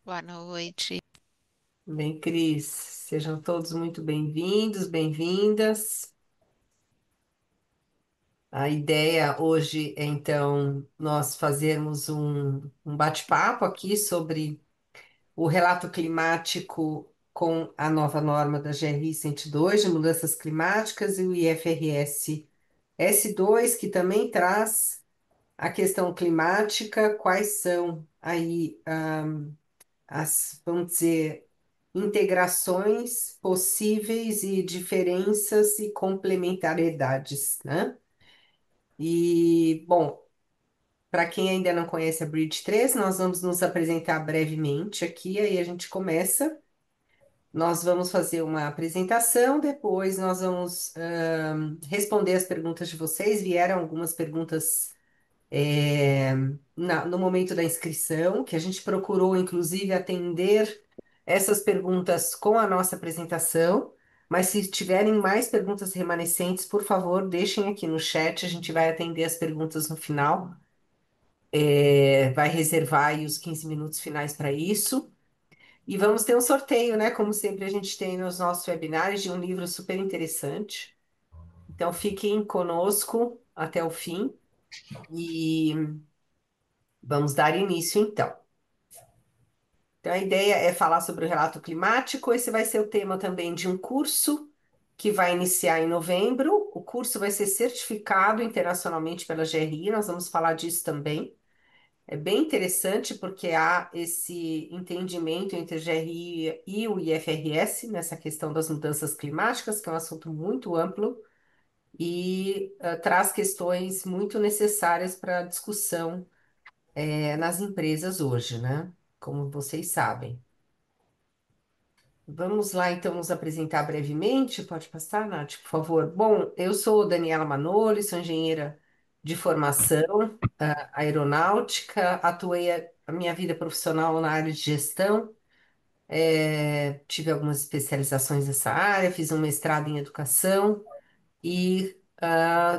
Boa noite. Bem, Cris, sejam todos muito bem-vindos, bem-vindas. A ideia hoje é, então, nós fazermos um bate-papo aqui sobre o relato climático com a nova norma da GRI 102 de mudanças climáticas e o IFRS S2, que também traz a questão climática, quais são aí vamos dizer, integrações possíveis e diferenças e complementariedades, né? E, bom, para quem ainda não conhece a Bridge 3, nós vamos nos apresentar brevemente aqui, aí a gente começa. Nós vamos fazer uma apresentação, depois nós vamos responder as perguntas de vocês. Vieram algumas perguntas é, no momento da inscrição, que a gente procurou, inclusive, atender essas perguntas com a nossa apresentação. Mas se tiverem mais perguntas remanescentes, por favor, deixem aqui no chat, a gente vai atender as perguntas no final. Vai reservar aí os 15 minutos finais para isso. E vamos ter um sorteio, né? Como sempre a gente tem nos nossos webinários, de um livro super interessante. Então fiquem conosco até o fim e vamos dar início então. Então, a ideia é falar sobre o relato climático. Esse vai ser o tema também de um curso que vai iniciar em novembro. O curso vai ser certificado internacionalmente pela GRI, nós vamos falar disso também. É bem interessante porque há esse entendimento entre a GRI e o IFRS nessa questão das mudanças climáticas, que é um assunto muito amplo e traz questões muito necessárias para discussão, nas empresas hoje, né? Como vocês sabem. Vamos lá, então, nos apresentar brevemente. Pode passar, Nath, por favor. Bom, eu sou Daniela Manoli, sou engenheira de formação, aeronáutica. Atuei a minha vida profissional na área de gestão. Tive algumas especializações nessa área, fiz um mestrado em educação e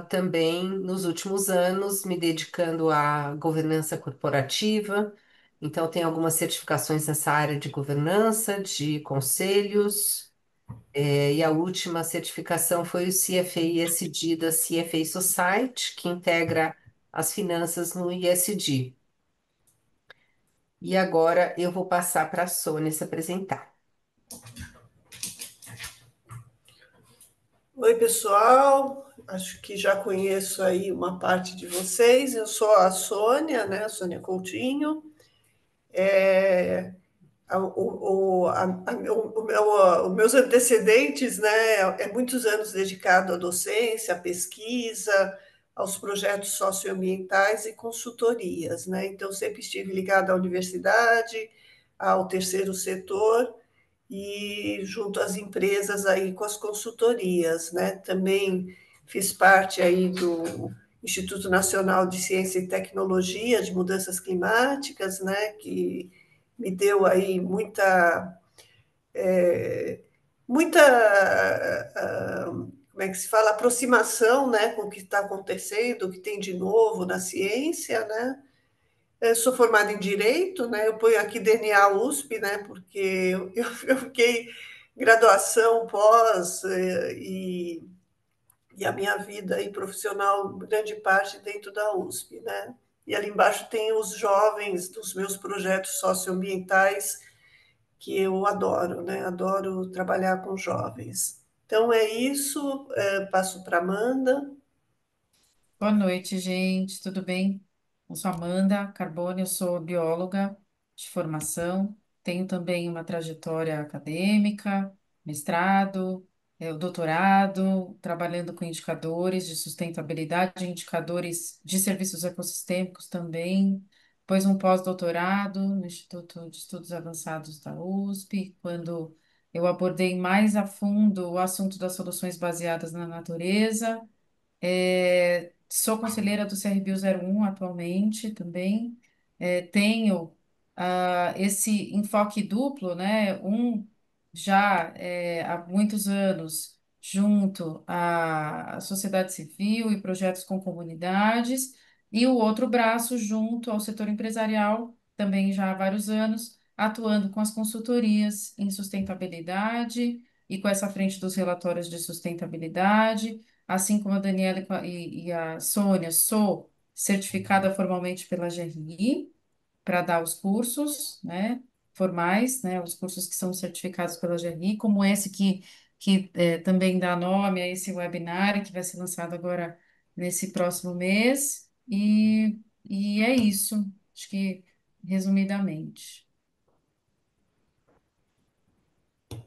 também, nos últimos anos, me dedicando à governança corporativa. Então, tenho algumas certificações nessa área de governança, de conselhos. E a última certificação foi o CFA ESG da CFA Society, que integra as finanças no ISD. E agora eu vou passar para a Sônia se apresentar. Oi, pessoal. Acho que já conheço aí uma parte de vocês. Eu sou a Sônia, né? Sônia Coutinho. É, os meus antecedentes, né? É muitos anos dedicado à docência, à pesquisa, aos projetos socioambientais e consultorias, né? Então, sempre estive ligada à universidade, ao terceiro setor e junto às empresas aí com as consultorias, né? Também fiz parte aí do Instituto Nacional de Ciência e Tecnologia de Mudanças Climáticas, né? Que me deu aí muita, como é que se fala, aproximação, né, com o que está acontecendo, o que tem de novo na ciência, né? Eu sou formada em Direito, né? Eu ponho aqui DNA USP, né? Porque eu fiquei graduação, pós e a minha vida aí profissional, grande parte dentro da USP, né? E ali embaixo tem os jovens dos meus projetos socioambientais que eu adoro, né? Adoro trabalhar com jovens. Então é isso, passo para Amanda. Boa noite, gente. Tudo bem? Eu sou Amanda Carbone, eu sou bióloga de formação. Tenho também uma trajetória acadêmica, mestrado, o doutorado, trabalhando com indicadores de sustentabilidade, indicadores de serviços ecossistêmicos também. Depois um pós-doutorado no Instituto de Estudos Avançados da USP, quando eu abordei mais a fundo o assunto das soluções baseadas na natureza. Sou conselheira do CRBio 01 atualmente também. Tenho esse enfoque duplo, né? Um já há muitos anos junto à sociedade civil e projetos com comunidades, e o outro braço junto ao setor empresarial, também já há vários anos, atuando com as consultorias em sustentabilidade e com essa frente dos relatórios de sustentabilidade, assim como a Daniela e a Sônia, sou certificada formalmente pela GRI para dar os cursos, né, formais, né, os cursos que são certificados pela GRI, como esse que também dá nome a esse webinar que vai ser lançado agora nesse próximo mês, e é isso, acho que resumidamente.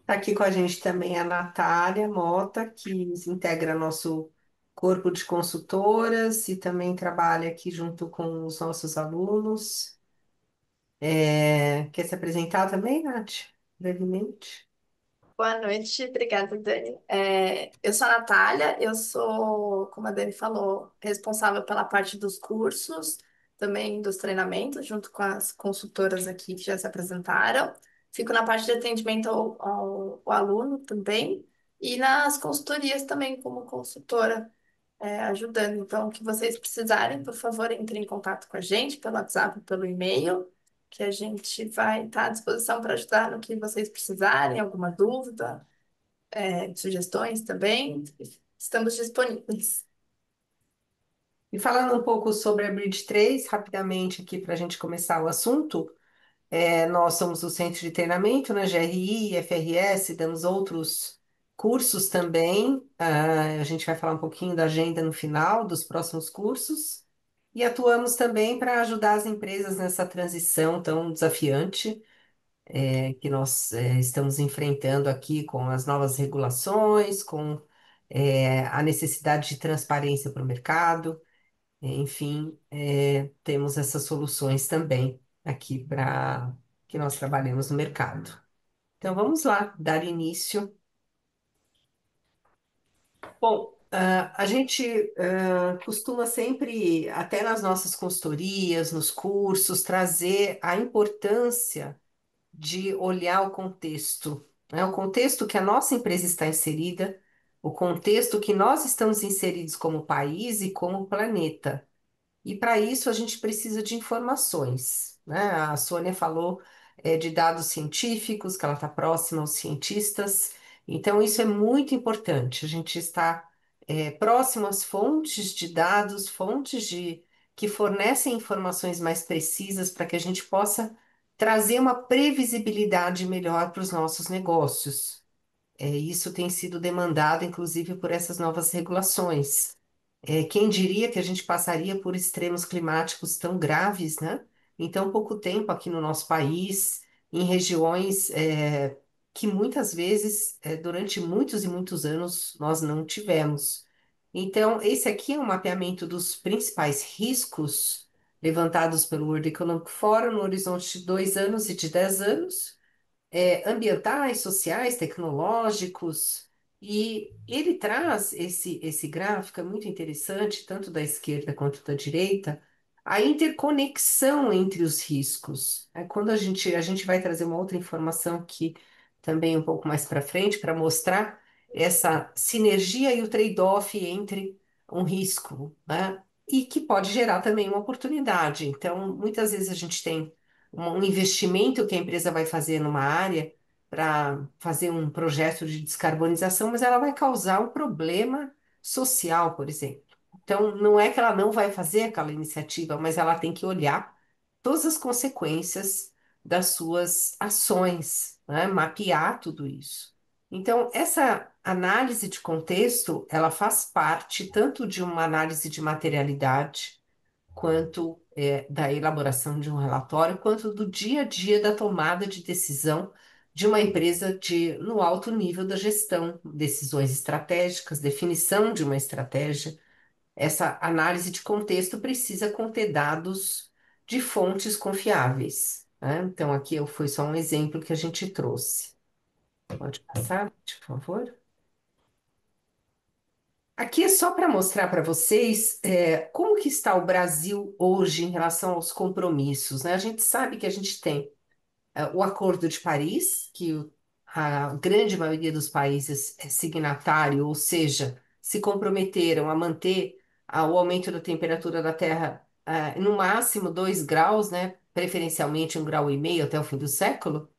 Tá aqui com a gente também a Natália Mota, que integra nosso corpo de consultoras e também trabalha aqui junto com os nossos alunos. Quer se apresentar também, Nath? Brevemente. Boa noite, obrigada, Dani. Eu sou a Natália, eu sou, como a Dani falou, responsável pela parte dos cursos, também dos treinamentos, junto com as consultoras aqui que já se apresentaram. Fico na parte de atendimento ao aluno também, e nas consultorias também, como consultora, ajudando. Então, o que vocês precisarem, por favor, entrem em contato com a gente pelo WhatsApp, pelo e-mail, que a gente vai estar à disposição para ajudar no que vocês precisarem, alguma dúvida, sugestões também. Estamos disponíveis. E falando um pouco sobre a Bridge 3, rapidamente aqui para a gente começar o assunto, nós somos o centro de treinamento, né, GRI, FRS, damos outros cursos também. A gente vai falar um pouquinho da agenda no final dos próximos cursos. E atuamos também para ajudar as empresas nessa transição tão desafiante, que nós estamos enfrentando aqui com as novas regulações, com a necessidade de transparência para o mercado. Enfim, temos essas soluções também aqui para que nós trabalhemos no mercado. Então vamos lá, dar início. Bom, a gente costuma sempre, até nas nossas consultorias, nos cursos, trazer a importância de olhar o contexto, né? O contexto que a nossa empresa está inserida, o contexto que nós estamos inseridos como país e como planeta. E para isso a gente precisa de informações, né? A Sônia falou de dados científicos, que ela está próxima aos cientistas. Então isso é muito importante. A gente está próximo às fontes de dados, que fornecem informações mais precisas para que a gente possa trazer uma previsibilidade melhor para os nossos negócios. Isso tem sido demandado, inclusive, por essas novas regulações. Quem diria que a gente passaria por extremos climáticos tão graves, né? Em tão pouco tempo aqui no nosso país, em regiões, que muitas vezes, durante muitos e muitos anos, nós não tivemos. Então, esse aqui é um mapeamento dos principais riscos levantados pelo World Economic Forum no horizonte de 2 anos e de 10 anos, ambientais, sociais, tecnológicos, e ele traz esse gráfico, é muito interessante, tanto da esquerda quanto da direita, a interconexão entre os riscos. Quando a gente vai trazer uma outra informação aqui também um pouco mais para frente, para mostrar essa sinergia e o trade-off entre um risco, né? E que pode gerar também uma oportunidade. Então, muitas vezes a gente tem um investimento que a empresa vai fazer numa área para fazer um projeto de descarbonização, mas ela vai causar um problema social, por exemplo. Então, não é que ela não vai fazer aquela iniciativa, mas ela tem que olhar todas as consequências das suas ações, né? Mapear tudo isso. Então, essa análise de contexto, ela faz parte tanto de uma análise de materialidade, quanto da elaboração de um relatório, quanto do dia a dia da tomada de decisão de uma empresa no alto nível da gestão, decisões estratégicas, definição de uma estratégia. Essa análise de contexto precisa conter dados de fontes confiáveis, né? Então, aqui foi só um exemplo que a gente trouxe. Pode passar, por favor? Aqui é só para mostrar para vocês como que está o Brasil hoje em relação aos compromissos, né? A gente sabe que a gente tem o Acordo de Paris, que a grande maioria dos países é signatário, ou seja, se comprometeram a manter o aumento da temperatura da Terra no máximo 2 graus, né? preferencialmente 1,5 graus até o fim do século,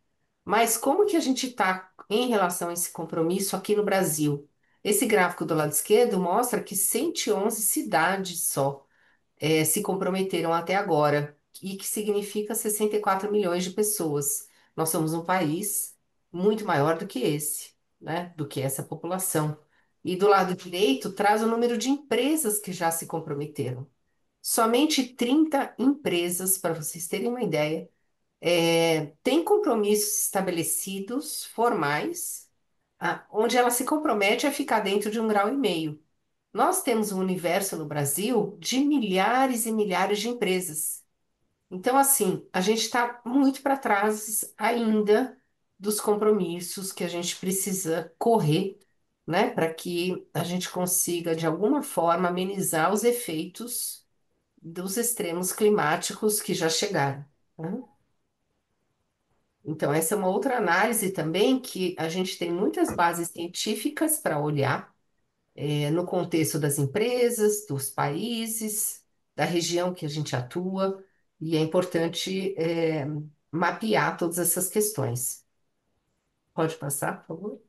mas como que a gente está em relação a esse compromisso aqui no Brasil? Esse gráfico do lado esquerdo mostra que 111 cidades só se comprometeram até agora, e que significa 64 milhões de pessoas. Nós somos um país muito maior do que esse, né? Do que essa população. E do lado direito traz o número de empresas que já se comprometeram. Somente 30 empresas, para vocês terem uma ideia, têm compromissos estabelecidos, formais, onde ela se compromete a ficar dentro de 1,5 graus. Nós temos um universo no Brasil de milhares e milhares de empresas. Então, assim, a gente está muito para trás ainda dos compromissos que a gente precisa correr, né, para que a gente consiga, de alguma forma, amenizar os efeitos dos extremos climáticos que já chegaram, né? Então, essa é uma outra análise também que a gente tem muitas bases científicas para olhar no contexto das empresas, dos países, da região que a gente atua, e é importante mapear todas essas questões. Pode passar, por favor?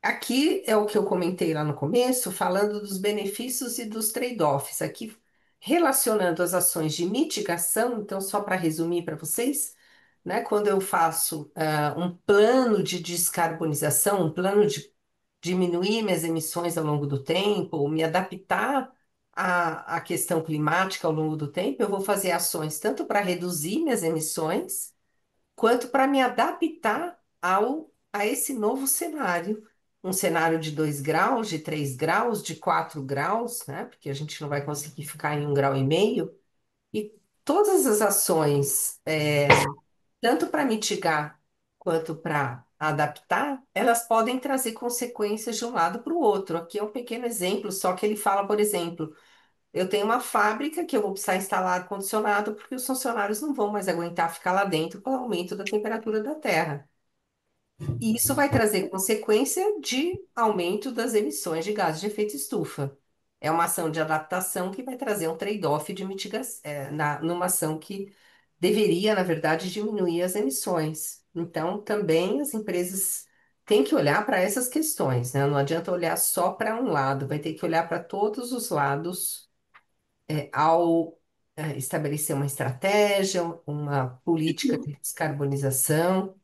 Aqui é o que eu comentei lá no começo, falando dos benefícios e dos trade-offs. Aqui, relacionando as ações de mitigação, então, só para resumir para vocês, né, quando eu faço um plano de descarbonização, um plano de diminuir minhas emissões ao longo do tempo, me adaptar à questão climática ao longo do tempo, eu vou fazer ações tanto para reduzir minhas emissões, quanto para me adaptar a esse novo cenário. Um cenário de 2 graus, de 3 graus, de 4 graus, né? Porque a gente não vai conseguir ficar em 1,5 graus. E todas as ações, tanto para mitigar quanto para adaptar, elas podem trazer consequências de um lado para o outro. Aqui é um pequeno exemplo, só que ele fala, por exemplo, eu tenho uma fábrica que eu vou precisar instalar ar-condicionado porque os funcionários não vão mais aguentar ficar lá dentro com o aumento da temperatura da Terra. E isso vai trazer consequência de aumento das emissões de gases de efeito estufa. É uma ação de adaptação que vai trazer um trade-off de mitigação, numa ação que deveria, na verdade, diminuir as emissões. Então, também as empresas têm que olhar para essas questões, né? Não adianta olhar só para um lado, vai ter que olhar para todos os lados, ao estabelecer uma estratégia, uma política de descarbonização.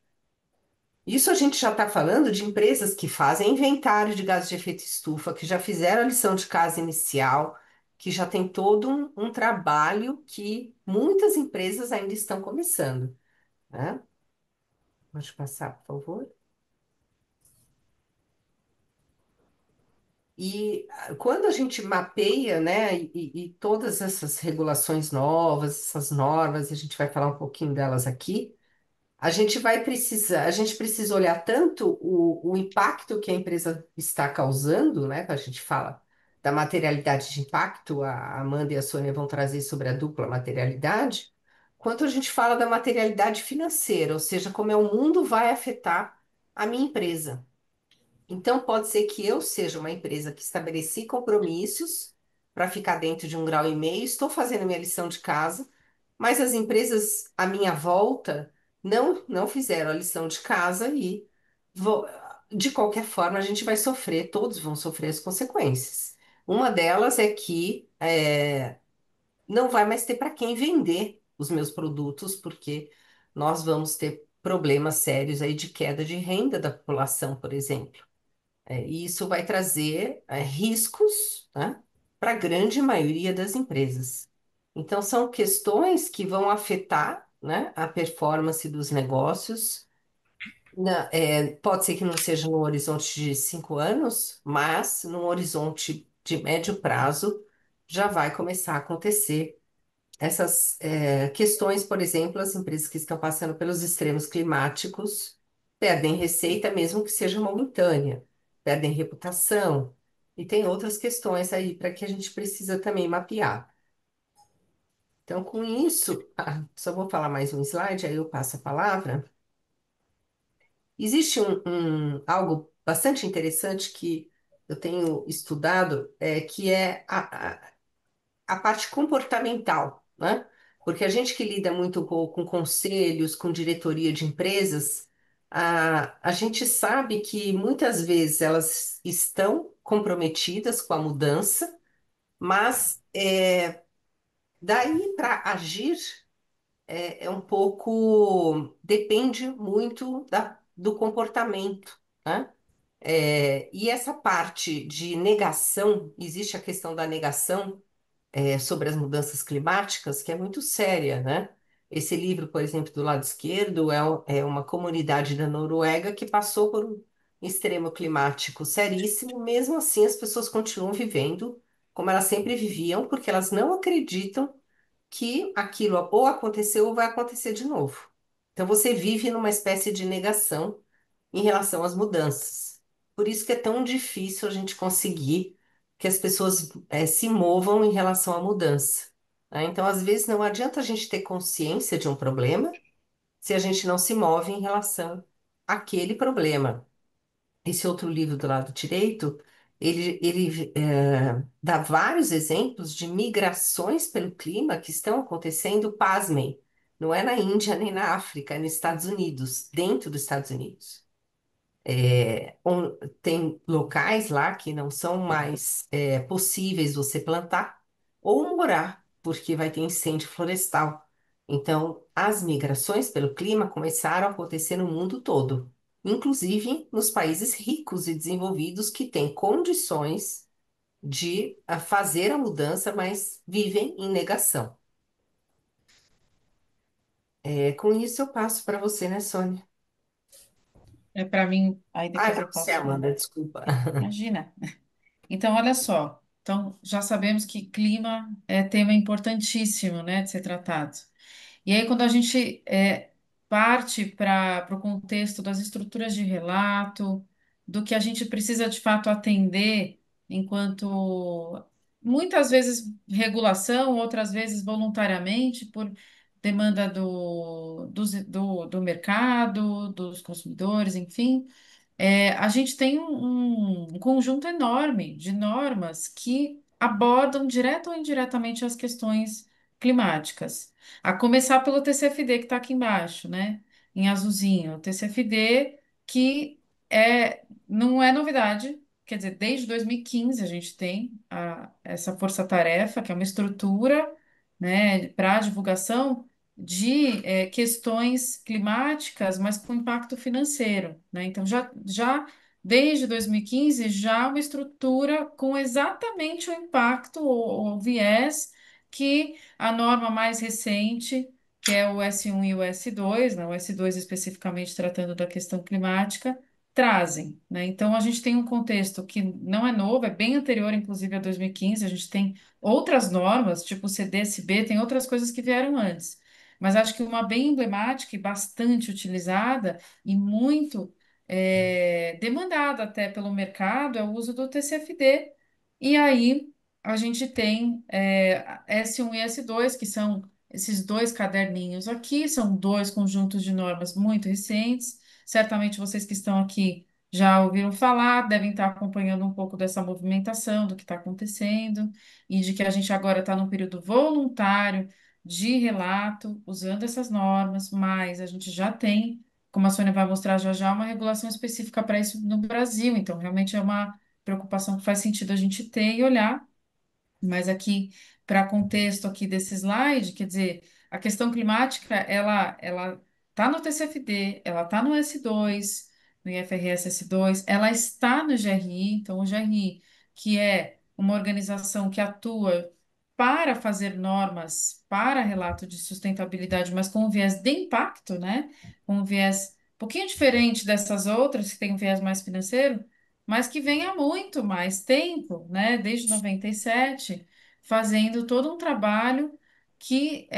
Isso a gente já está falando de empresas que fazem inventário de gases de efeito estufa, que já fizeram a lição de casa inicial, que já tem todo um trabalho que muitas empresas ainda estão começando, né? Pode passar, por favor. E quando a gente mapeia, né, e todas essas regulações novas, essas normas, a gente vai falar um pouquinho delas aqui. A gente precisa olhar tanto o impacto que a empresa está causando, né? Que a gente fala da materialidade de impacto, a Amanda e a Sônia vão trazer sobre a dupla materialidade, quanto a gente fala da materialidade financeira, ou seja, como é o mundo vai afetar a minha empresa. Então, pode ser que eu seja uma empresa que estabeleci compromissos para ficar dentro de 1,5 graus, estou fazendo minha lição de casa, mas as empresas à minha volta não fizeram a lição de casa e, vou- de qualquer forma, a gente vai sofrer, todos vão sofrer as consequências. Uma delas é que não vai mais ter para quem vender os meus produtos, porque nós vamos ter problemas sérios aí de queda de renda da população, por exemplo. E isso vai trazer riscos, né, para a grande maioria das empresas. Então, são questões que vão afetar, né, a performance dos negócios. Pode ser que não seja no horizonte de 5 anos, mas no horizonte de médio prazo já vai começar a acontecer essas questões. Por exemplo, as empresas que estão passando pelos extremos climáticos perdem receita, mesmo que seja momentânea, perdem reputação, e tem outras questões aí para que a gente precisa também mapear. Então, com isso, só vou falar mais um slide, aí eu passo a palavra. Existe algo bastante interessante que eu tenho estudado, que é a parte comportamental, né? Porque a gente que lida muito com conselhos, com diretoria de empresas, a gente sabe que muitas vezes elas estão comprometidas com a mudança, mas daí para agir é um pouco, depende muito do comportamento, né? E essa parte de negação, existe a questão da negação sobre as mudanças climáticas, que é muito séria, né? Esse livro, por exemplo, do lado esquerdo, é uma comunidade da Noruega que passou por um extremo climático seríssimo, mesmo assim as pessoas continuam vivendo como elas sempre viviam, porque elas não acreditam que aquilo ou aconteceu ou vai acontecer de novo. Então você vive numa espécie de negação em relação às mudanças. Por isso que é tão difícil a gente conseguir que as pessoas se movam em relação à mudança, né? Então, às vezes, não adianta a gente ter consciência de um problema se a gente não se move em relação àquele problema. Esse outro livro do lado direito, ele dá vários exemplos de migrações pelo clima que estão acontecendo, pasmem, não é na Índia nem na África, é nos Estados Unidos, dentro dos Estados Unidos. Tem locais lá que não são mais possíveis você plantar ou morar, porque vai ter incêndio florestal. Então, as migrações pelo clima começaram a acontecer no mundo todo, inclusive nos países ricos e desenvolvidos que têm condições de fazer a mudança, mas vivem em negação. Com isso, eu passo para você, né, Sônia? É para mim, aí Ah, é depois para eu você, posso. Amanda, desculpa. Imagina. Então, olha só. Então, já sabemos que clima é tema importantíssimo, né, de ser tratado. E aí, quando a gente parte para o contexto das estruturas de relato, do que a gente precisa de fato atender, enquanto muitas vezes regulação, outras vezes voluntariamente, por demanda do mercado, dos consumidores, enfim. A gente tem um conjunto enorme de normas que abordam direta ou indiretamente as questões climáticas. A começar pelo TCFD que está aqui embaixo, né? Em azulzinho. O TCFD que não é novidade, quer dizer, desde 2015 a gente tem essa força-tarefa, que é uma estrutura, né, para divulgação de questões climáticas, mas com impacto financeiro, né? Então, já desde 2015, já uma estrutura com exatamente o impacto ou o viés que a norma mais recente, que é o S1 e o S2, né? O S2 especificamente tratando da questão climática, trazem, né? Então, a gente tem um contexto que não é novo, é bem anterior, inclusive, a 2015, a gente tem outras normas, tipo o CDSB, tem outras coisas que vieram antes. Mas acho que uma bem emblemática e bastante utilizada e muito demandada até pelo mercado é o uso do TCFD. E aí a gente tem S1 e S2, que são esses dois caderninhos aqui, são dois conjuntos de normas muito recentes. Certamente vocês que estão aqui já ouviram falar, devem estar acompanhando um pouco dessa movimentação, do que está acontecendo, e de que a gente agora está num período voluntário de relato, usando essas normas, mas a gente já tem, como a Sônia vai mostrar já já, uma regulação específica para isso no Brasil. Então, realmente é uma preocupação que faz sentido a gente ter e olhar. Mas aqui, para contexto aqui desse slide, quer dizer, a questão climática, ela está no TCFD, ela está no S2, no IFRS S2, ela está no GRI, então o GRI, que é uma organização que atua para fazer normas para relato de sustentabilidade, mas com um viés de impacto, né? Com um viés um pouquinho diferente dessas outras, que tem um viés mais financeiro, mas que vem há muito mais tempo, né? Desde 97, fazendo todo um trabalho que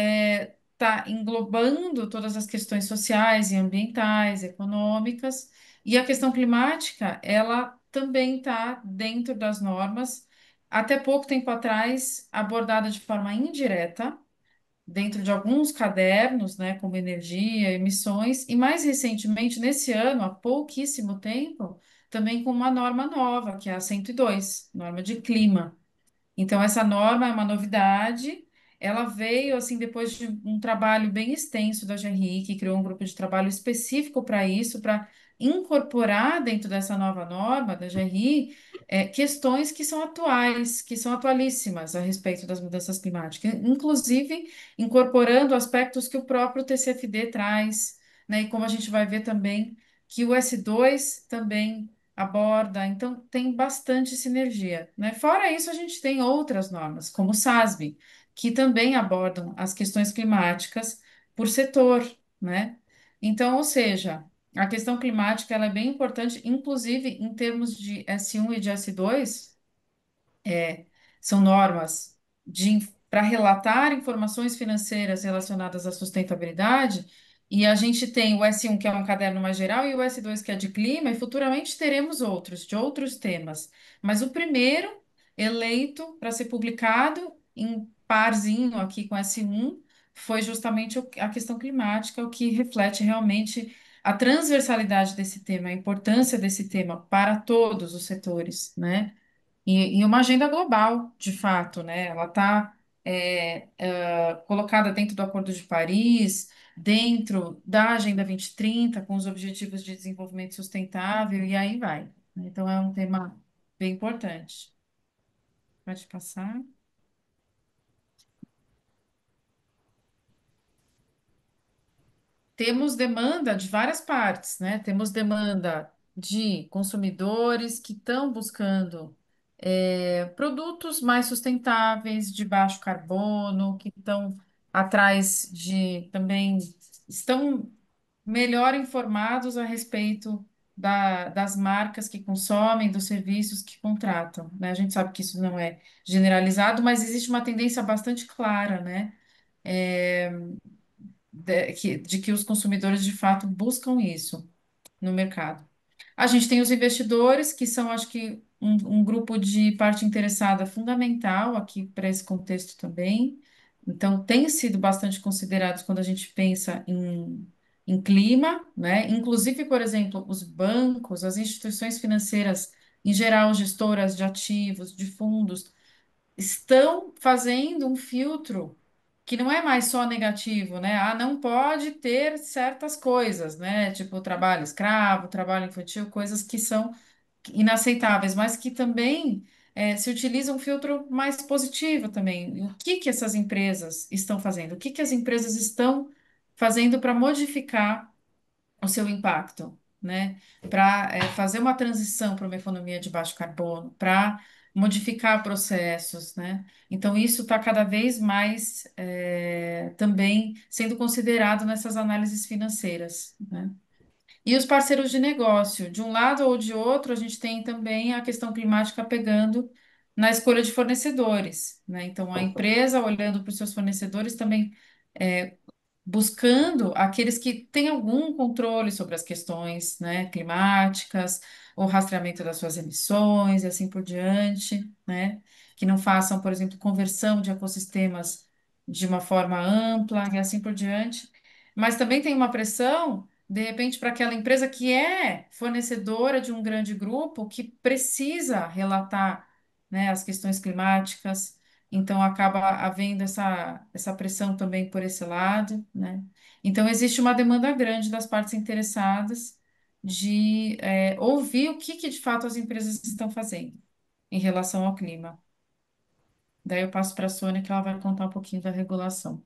está englobando todas as questões sociais e ambientais, econômicas, e a questão climática, ela também está dentro das normas, até pouco tempo atrás, abordada de forma indireta, dentro de alguns cadernos, né, como energia, emissões, e mais recentemente, nesse ano, há pouquíssimo tempo, também com uma norma nova, que é a 102, norma de clima. Então, essa norma é uma novidade ela veio assim depois de um trabalho bem extenso da GRI, que criou um grupo de trabalho específico para isso, para incorporar dentro dessa nova norma da GRI questões que são atuais, que são atualíssimas a respeito das mudanças climáticas, inclusive incorporando aspectos que o próprio TCFD traz, né? E como a gente vai ver também que o S2 também aborda, então tem bastante sinergia, né? Fora isso, a gente tem outras normas, como o SASB, que também abordam as questões climáticas por setor, né? Então, ou seja, a questão climática ela é bem importante, inclusive em termos de S1 e de S2, são normas para relatar informações financeiras relacionadas à sustentabilidade, e a gente tem o S1, que é um caderno mais geral, e o S2, que é de clima, e futuramente teremos outros, de outros temas. Mas o primeiro eleito para ser publicado em parzinho aqui com S1 foi justamente a questão climática, o que reflete realmente a transversalidade desse tema, a importância desse tema para todos os setores, né? E uma agenda global, de fato, né? Ela está colocada dentro do Acordo de Paris, dentro da Agenda 2030, com os Objetivos de Desenvolvimento Sustentável, e aí vai. Então, é um tema bem importante. Pode passar. Temos demanda de várias partes, né? Temos demanda de consumidores que estão buscando produtos mais sustentáveis, de baixo carbono, que estão atrás de também estão melhor informados a respeito das marcas que consomem, dos serviços que contratam, né? A gente sabe que isso não é generalizado, mas existe uma tendência bastante clara, né? É, de que os consumidores de fato buscam isso no mercado. A gente tem os investidores, que são, acho que, um grupo de parte interessada fundamental aqui para esse contexto também. Então, têm sido bastante considerados quando a gente pensa em clima, né? Inclusive, por exemplo, os bancos, as instituições financeiras, em geral, gestoras de ativos, de fundos, estão fazendo um filtro que não é mais só negativo, né? Ah, não pode ter certas coisas, né? Tipo trabalho escravo, trabalho infantil, coisas que são inaceitáveis, mas que também se utiliza um filtro mais positivo também. O que que essas empresas estão fazendo? O que que as empresas estão fazendo para modificar o seu impacto, né? Para fazer uma transição para uma economia de baixo carbono, para modificar processos, né? Então, isso está cada vez mais também sendo considerado nessas análises financeiras, né? E os parceiros de negócio, de um lado ou de outro, a gente tem também a questão climática pegando na escolha de fornecedores, né? Então, a empresa olhando para os seus fornecedores também buscando aqueles que têm algum controle sobre as questões, né, climáticas, o rastreamento das suas emissões e assim por diante, né, que não façam, por exemplo, conversão de ecossistemas de uma forma ampla e assim por diante. Mas também tem uma pressão, de repente, para aquela empresa que é fornecedora de um grande grupo que precisa relatar, né, as questões climáticas, então, acaba havendo essa pressão também por esse lado, né? Então, existe uma demanda grande das partes interessadas de ouvir o que de fato as empresas estão fazendo em relação ao clima. Daí eu passo para a Sônia, que ela vai contar um pouquinho da regulação.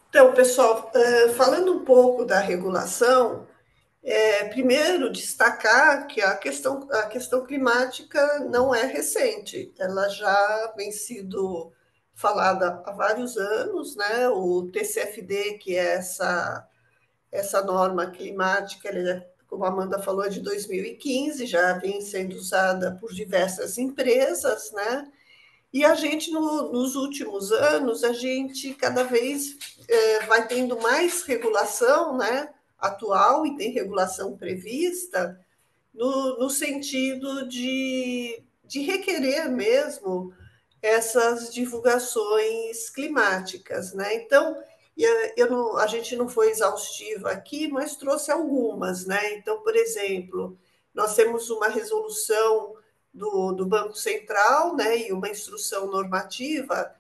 Então, pessoal, falando um pouco da regulação, primeiro destacar que a questão climática não é recente, ela já vem sido falada há vários anos, né? O TCFD, que é essa norma climática, como a Amanda falou, é de 2015, já vem sendo usada por diversas empresas, né? E a gente, nos últimos anos, a gente cada vez vai tendo mais regulação, né, atual, e tem regulação prevista, no sentido de requerer mesmo essas divulgações climáticas, né? Então, a gente não foi exaustiva aqui, mas trouxe algumas, né? Então, por exemplo, nós temos uma resolução do Banco Central, né, e uma instrução normativa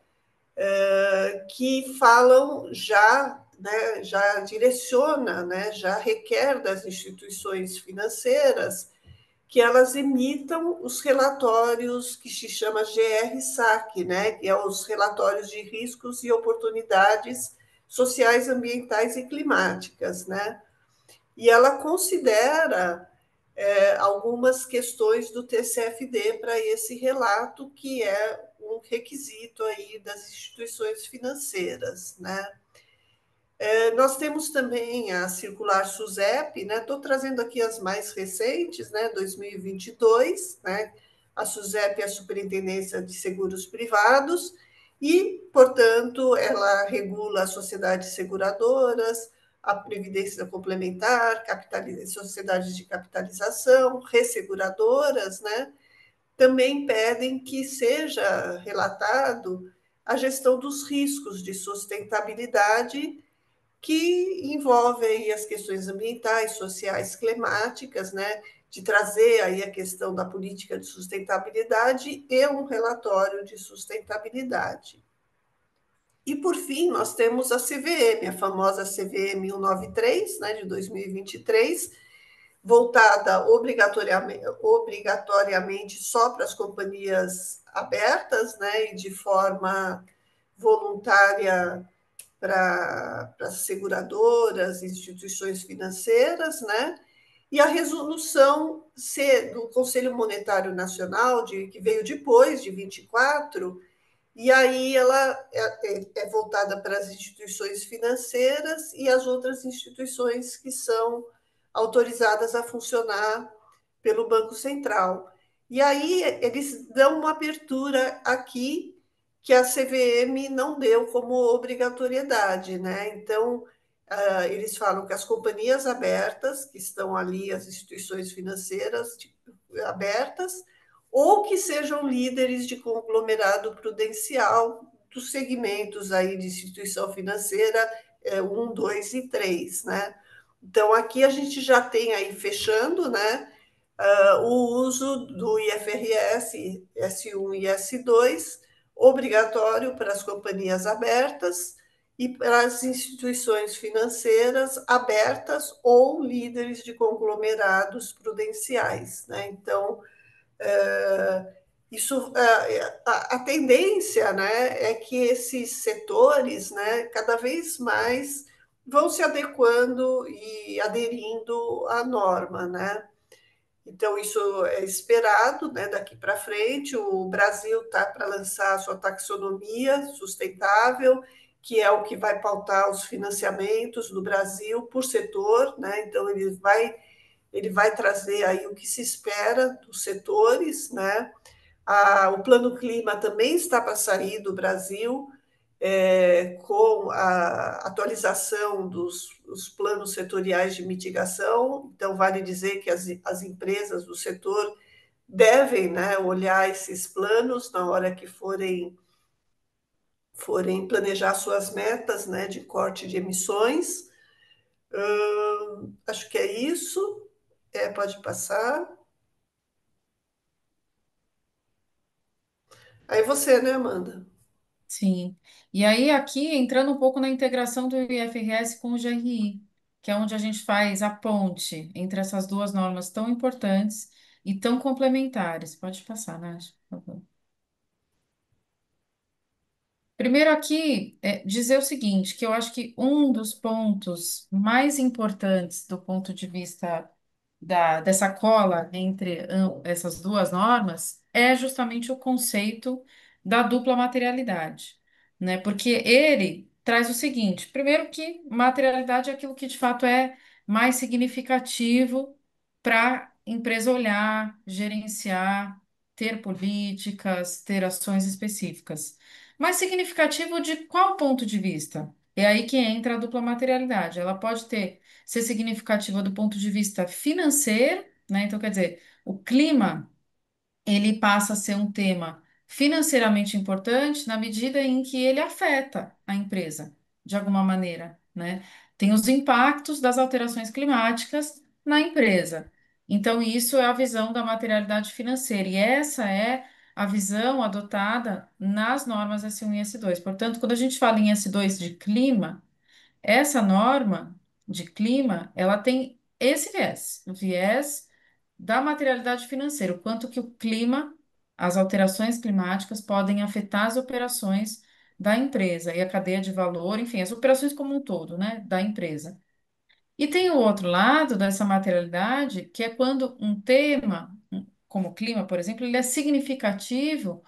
que falam já, né, já direciona, né, já requer das instituições financeiras que elas emitam os relatórios que se chama GR-SAC, né, que é os relatórios de riscos e oportunidades sociais, ambientais e climáticas, né? E ela considera algumas questões do TCFD para esse relato, que é um requisito aí das instituições financeiras, né? Nós temos também a circular SUSEP, né? Estou trazendo aqui as mais recentes, né? 2022, né? A SUSEP é a Superintendência de Seguros Privados e, portanto, ela regula as sociedades seguradoras, a previdência complementar, sociedades de capitalização, resseguradoras, né? Também pedem que seja relatado a gestão dos riscos de sustentabilidade que envolve aí as questões ambientais, sociais, climáticas, né? De trazer aí a questão da política de sustentabilidade e um relatório de sustentabilidade. E, por fim, nós temos a CVM, a famosa CVM 193, né, de 2023, voltada obrigatoriamente só para as companhias abertas, né, e de forma voluntária para as seguradoras, instituições financeiras, né? E a resolução do Conselho Monetário Nacional, que veio depois de 24, e aí ela é voltada para as instituições financeiras e as outras instituições que são autorizadas a funcionar pelo Banco Central. E aí eles dão uma abertura aqui que a CVM não deu como obrigatoriedade, né? Então, eles falam que as companhias abertas, que estão ali, as instituições financeiras abertas, ou que sejam líderes de conglomerado prudencial dos segmentos aí de instituição financeira 1, 2 e 3, né? Então, aqui a gente já tem aí fechando, né, o uso do IFRS S1 e S2, obrigatório para as companhias abertas e para as instituições financeiras abertas ou líderes de conglomerados prudenciais, né? Então, isso, a tendência, né, é que esses setores, né, cada vez mais vão se adequando e aderindo à norma, né? Então, isso é esperado, né, daqui para frente. O Brasil está para lançar a sua taxonomia sustentável, que é o que vai pautar os financiamentos do Brasil por setor, né? Então, ele vai trazer aí o que se espera dos setores, né? O Plano Clima também está para sair do Brasil, com a atualização dos planos setoriais de mitigação. Então, vale dizer que as empresas do setor devem, né, olhar esses planos na hora que forem planejar suas metas, né, de corte de emissões. Acho que é isso. Pode passar. Aí você, né, Amanda? Sim. E aí, aqui, entrando um pouco na integração do IFRS com o GRI, que é onde a gente faz a ponte entre essas duas normas tão importantes e tão complementares. Pode passar, Nath, por favor. Primeiro aqui, dizer o seguinte, que eu acho que um dos pontos mais importantes do ponto de vista dessa cola entre essas duas normas é justamente o conceito da dupla materialidade, né? Porque ele traz o seguinte, primeiro que materialidade é aquilo que de fato é mais significativo para a empresa olhar, gerenciar, ter políticas, ter ações específicas. Mais significativo de qual ponto de vista? É aí que entra a dupla materialidade. Ela pode ser significativa do ponto de vista financeiro, né? Então, quer dizer, o clima, ele passa a ser um tema financeiramente importante na medida em que ele afeta a empresa, de alguma maneira, né? Tem os impactos das alterações climáticas na empresa. Então, isso é a visão da materialidade financeira, e essa é a visão adotada nas normas S1 e S2. Portanto, quando a gente fala em S2 de clima, essa norma de clima, ela tem esse viés, o viés da materialidade financeira, o quanto que o clima, as alterações climáticas podem afetar as operações da empresa e a cadeia de valor, enfim, as operações como um todo, né, da empresa. E tem o outro lado dessa materialidade, que é quando um tema, como o clima, por exemplo, ele é significativo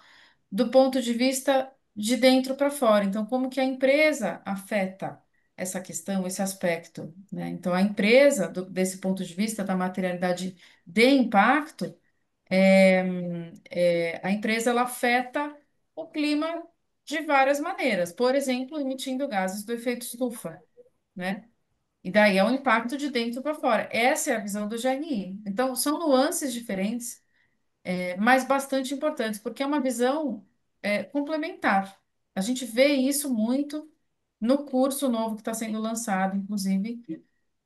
do ponto de vista de dentro para fora. Então, como que a empresa afeta essa questão, esse aspecto, né? Então, a empresa, desse ponto de vista da materialidade de impacto, a empresa ela afeta o clima de várias maneiras. Por exemplo, emitindo gases do efeito estufa, né? E daí é um impacto de dentro para fora. Essa é a visão do GRI. Então, são nuances diferentes, mas bastante importantes, porque é uma visão complementar. A gente vê isso muito no curso novo que está sendo lançado, inclusive,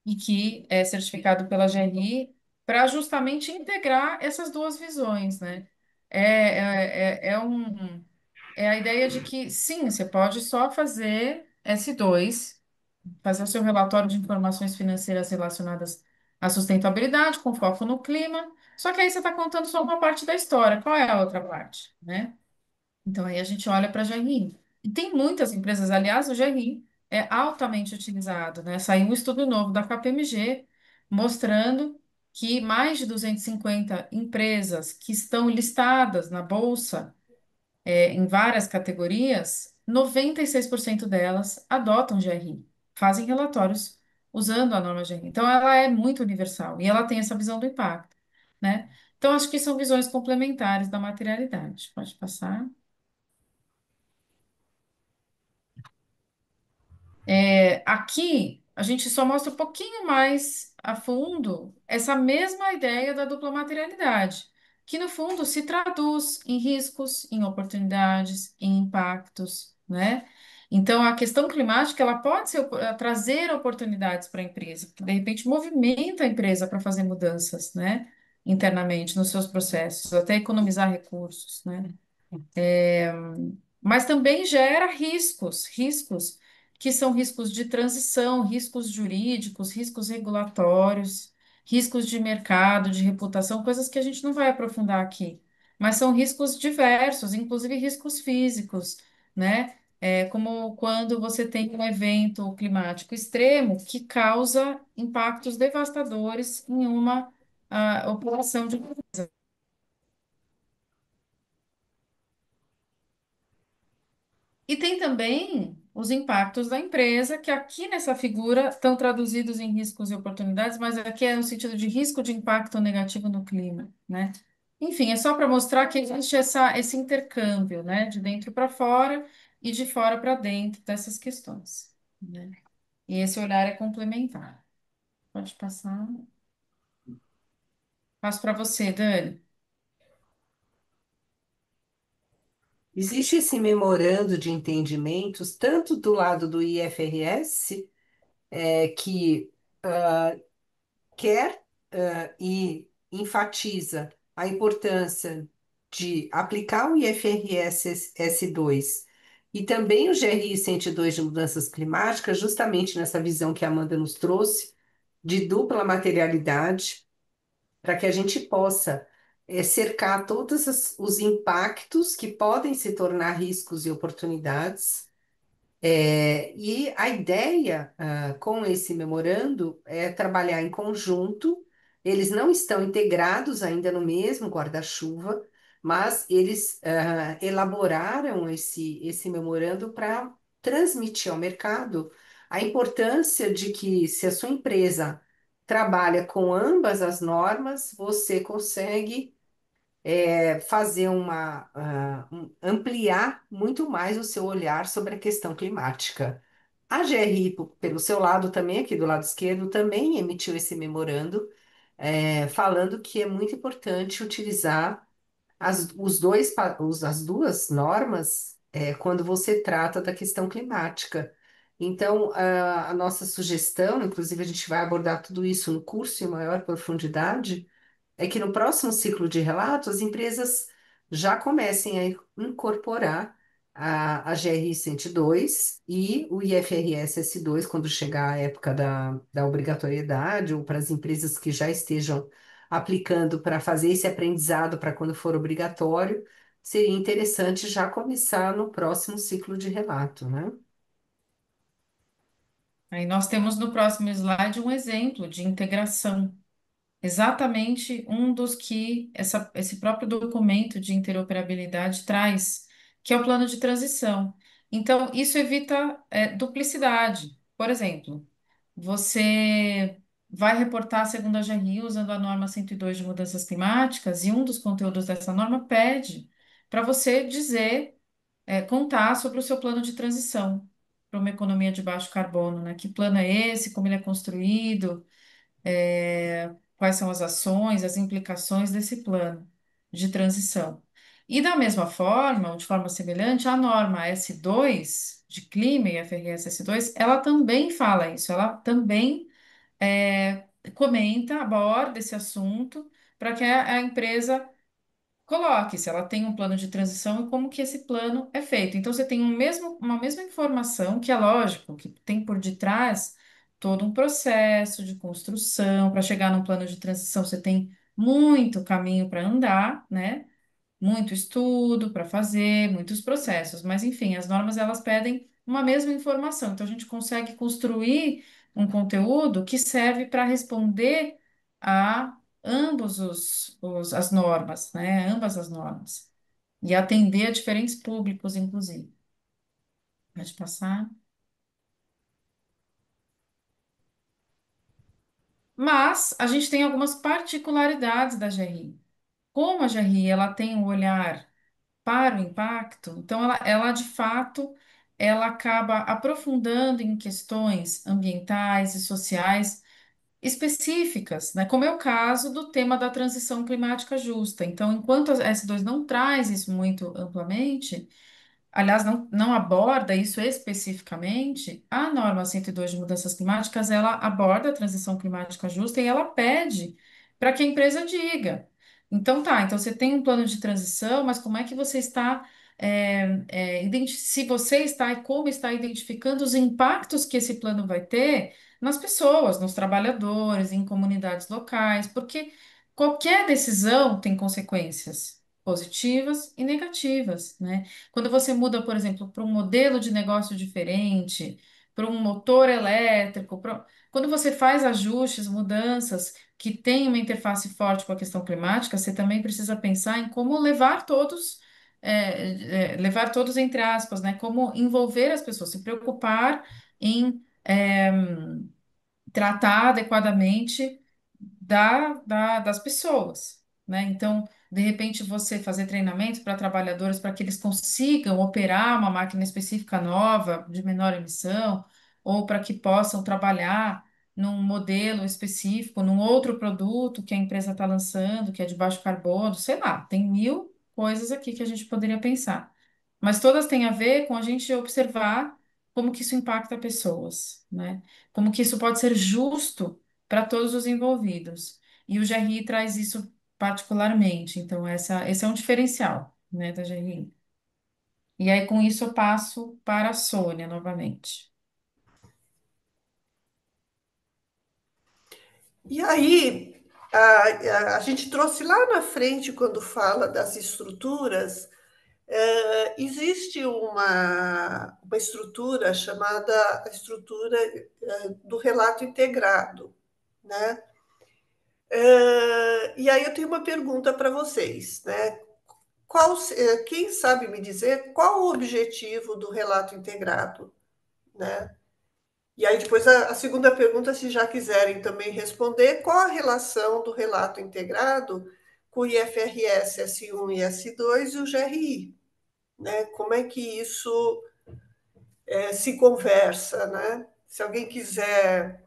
e que é certificado pela GRI, para justamente integrar essas duas visões, né? É, é a ideia de que, sim, você pode só fazer S2, fazer o seu relatório de informações financeiras relacionadas à sustentabilidade, com foco no clima. Só que aí você está contando só uma parte da história. Qual é a outra parte, né? Então aí a gente olha para a GRI. E tem muitas empresas, aliás, o GRI é altamente utilizado, né? Saiu um estudo novo da KPMG mostrando que mais de 250 empresas que estão listadas na bolsa em várias categorias, 96% delas adotam GRI, fazem relatórios usando a norma GRI. Então, ela é muito universal e ela tem essa visão do impacto, né? Então, acho que são visões complementares da materialidade. Pode passar. Aqui, a gente só mostra um pouquinho mais a fundo essa mesma ideia da dupla materialidade, que no fundo se traduz em riscos, em oportunidades, em impactos, né? Então, a questão climática, ela pode trazer oportunidades para a empresa, que de repente movimenta a empresa para fazer mudanças, né? Internamente, nos seus processos, até economizar recursos, né? Mas também gera riscos, riscos que são riscos de transição, riscos jurídicos, riscos regulatórios, riscos de mercado, de reputação, coisas que a gente não vai aprofundar aqui, mas são riscos diversos, inclusive riscos físicos, né? Como quando você tem um evento climático extremo que causa impactos devastadores em uma operação de. E tem também os impactos da empresa, que aqui nessa figura estão traduzidos em riscos e oportunidades, mas aqui é no sentido de risco de impacto negativo no clima, né? Enfim, é só para mostrar que existe esse intercâmbio, né, de dentro para fora e de fora para dentro dessas questões, né? E esse olhar é complementar. Pode passar. Passo para você, Dani. Existe esse memorando de entendimentos, tanto do lado do IFRS, que quer e enfatiza a importância de aplicar o IFRS S2 e também o GRI 102 de mudanças climáticas, justamente nessa visão que a Amanda nos trouxe, de dupla materialidade, para que a gente possa cercar todos os impactos que podem se tornar riscos e oportunidades e a ideia, com esse memorando é trabalhar em conjunto. Eles não estão integrados ainda no mesmo guarda-chuva, mas eles elaboraram esse memorando para transmitir ao mercado a importância de que, se a sua empresa trabalha com ambas as normas, você consegue fazer ampliar muito mais o seu olhar sobre a questão climática. A GRI, pelo seu lado também, aqui do lado esquerdo, também emitiu esse memorando, falando que é muito importante utilizar as duas normas, quando você trata da questão climática. Então, a nossa sugestão, inclusive a gente vai abordar tudo isso no curso em maior profundidade, é que no próximo ciclo de relatos, as empresas já comecem a incorporar a GRI 102 e o IFRS S2, quando chegar a época da obrigatoriedade, ou para as empresas que já estejam aplicando para fazer esse aprendizado para quando for obrigatório, seria interessante já começar no próximo ciclo de relato, né? Aí nós temos no próximo slide um exemplo de integração. Exatamente um dos que esse próprio documento de interoperabilidade traz, que é o plano de transição. Então, isso evita, duplicidade. Por exemplo, você vai reportar segundo a GRI usando a norma 102 de mudanças climáticas, e um dos conteúdos dessa norma pede para você dizer, contar sobre o seu plano de transição para uma economia de baixo carbono, né? Que plano é esse, como ele é construído, quais são as ações, as implicações desse plano de transição. E da mesma forma, ou de forma semelhante, a norma S2 de clima e a FRS S2, ela também fala isso, ela também comenta, aborda esse assunto para que a empresa coloque se ela tem um plano de transição e como que esse plano é feito. Então, você tem uma mesma informação, que é lógico, que tem por detrás todo um processo de construção. Para chegar num plano de transição, você tem muito caminho para andar, né? Muito estudo para fazer, muitos processos. Mas, enfim, as normas, elas pedem uma mesma informação. Então, a gente consegue construir um conteúdo que serve para responder a ambos as normas, né? Ambas as normas. E atender a diferentes públicos, inclusive. Pode passar. Mas a gente tem algumas particularidades da GRI. Como a GRI ela tem um olhar para o impacto, então ela de fato ela acaba aprofundando em questões ambientais e sociais específicas, né? Como é o caso do tema da transição climática justa. Então, enquanto a S2 não traz isso muito amplamente, aliás, não aborda isso especificamente, a norma 102 de mudanças climáticas, ela aborda a transição climática justa e ela pede para que a empresa diga. Então tá, então você tem um plano de transição, mas como é que você está, se você está e como está identificando os impactos que esse plano vai ter nas pessoas, nos trabalhadores, em comunidades locais, porque qualquer decisão tem consequências positivas e negativas, né? Quando você muda, por exemplo, para um modelo de negócio diferente, para um motor elétrico, quando você faz ajustes, mudanças que têm uma interface forte com a questão climática, você também precisa pensar em como levar todos entre aspas, né? Como envolver as pessoas, se preocupar em tratar adequadamente das pessoas, né? Então, de repente, você fazer treinamento para trabalhadores para que eles consigam operar uma máquina específica nova, de menor emissão, ou para que possam trabalhar num modelo específico, num outro produto que a empresa está lançando, que é de baixo carbono, sei lá, tem mil coisas aqui que a gente poderia pensar. Mas todas têm a ver com a gente observar como que isso impacta pessoas, né? Como que isso pode ser justo para todos os envolvidos. E o GRI traz isso particularmente. Então, esse é um diferencial, né, da GRI. E aí, com isso, eu passo para a Sônia novamente. E aí, a gente trouxe lá na frente, quando fala das estruturas, existe uma estrutura chamada estrutura do relato integrado, né? E aí eu tenho uma pergunta para vocês, né? Quem sabe me dizer qual o objetivo do relato integrado, né? E aí depois a segunda pergunta, se já quiserem também responder, qual a relação do relato integrado com o IFRS S1 e S2 e o GRI, né? Como é que isso se conversa, né? Se alguém quiser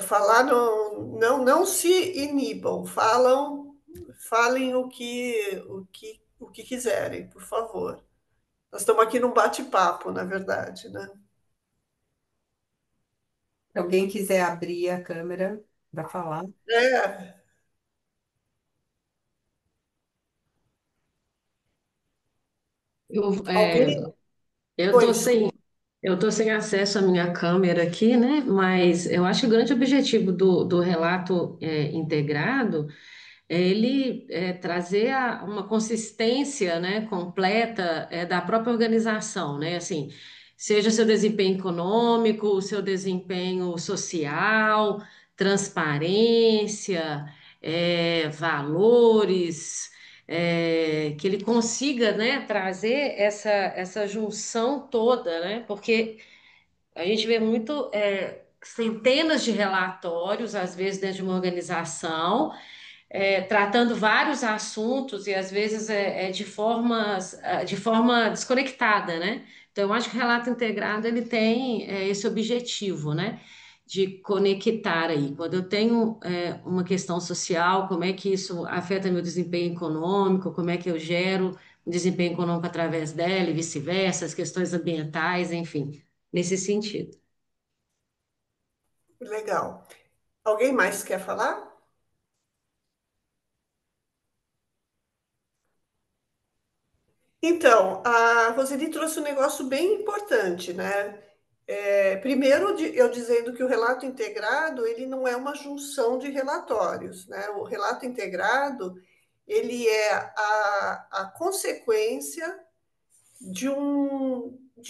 falar, não se inibam, falem o que quiserem, por favor. Nós estamos aqui num bate-papo, na verdade, né? Se alguém quiser abrir a câmera para falar. É, Eu, é, Alguém? eu Oi, tô sem, desculpa. eu tô sem acesso à minha câmera aqui, né? Mas eu acho que o grande objetivo do relato integrado é ele trazer uma consistência, né, completa da própria organização, né? Assim, seja o seu desempenho econômico, o seu desempenho social, transparência, valores, que ele consiga, né, trazer essa junção toda, né? Porque a gente vê muito centenas de relatórios, às vezes, dentro de uma organização tratando vários assuntos e às vezes de forma desconectada, né? Então, eu acho que o relato integrado ele tem esse objetivo, né? De conectar aí. Quando eu tenho uma questão social, como é que isso afeta meu desempenho econômico, como é que eu gero um desempenho econômico através dela e vice-versa, as questões ambientais, enfim, nesse sentido. Legal. Alguém mais quer falar? Então, a Roseli trouxe um negócio bem importante, né? Primeiro, eu dizendo que o relato integrado, ele não é uma junção de relatórios, né? O relato integrado, ele é a consequência de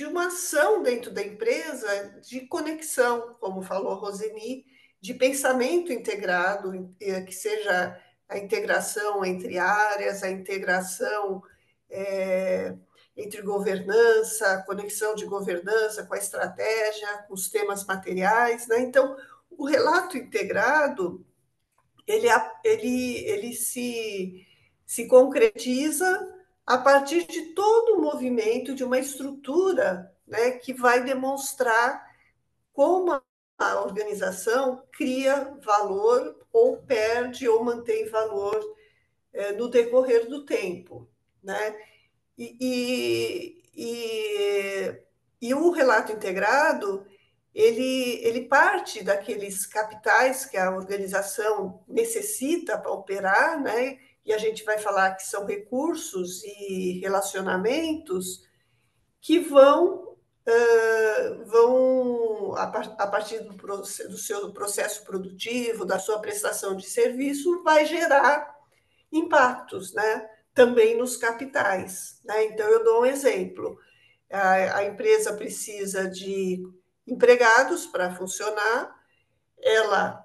uma ação dentro da empresa de conexão, como falou a Roseni, de pensamento integrado, que seja a integração entre áreas, a integração é, entre governança, a conexão de governança com a estratégia, com os temas materiais, né? Então, o relato integrado ele se concretiza a partir de todo o movimento, de uma estrutura, né, que vai demonstrar como a organização cria valor ou perde ou mantém valor no decorrer do tempo. Né? E o relato integrado, ele parte daqueles capitais que a organização necessita para operar, né? E a gente vai falar que são recursos e relacionamentos que a partir do seu processo produtivo, da sua prestação de serviço, vai gerar impactos, né? Também nos capitais. Né? Então, eu dou um exemplo. A empresa precisa de empregados para funcionar, ela,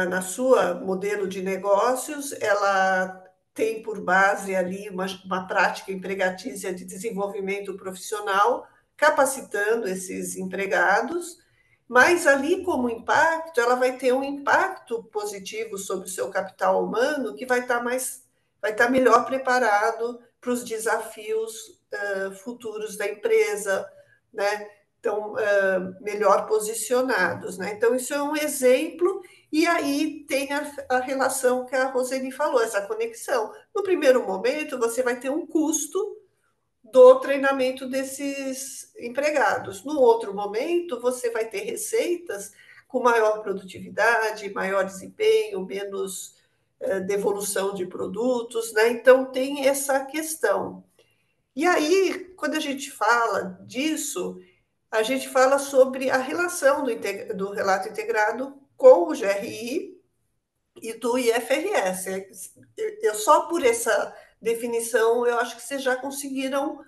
na sua modelo de negócios, ela tem por base ali uma prática empregatícia de desenvolvimento profissional, capacitando esses empregados, mas ali, como impacto, ela vai ter um impacto positivo sobre o seu capital humano que vai estar melhor preparado para os desafios futuros da empresa, né? Então, melhor posicionados, né? Então, isso é um exemplo, e aí tem a relação que a Roseli falou, essa conexão. No primeiro momento, você vai ter um custo do treinamento desses empregados. No outro momento, você vai ter receitas com maior produtividade, maior desempenho, menos devolução de produtos, né? Então, tem essa questão. E aí, quando a gente fala disso, a gente fala sobre a relação do relato integrado com o GRI e do IFRS. Eu só por essa definição, eu acho que vocês já conseguiram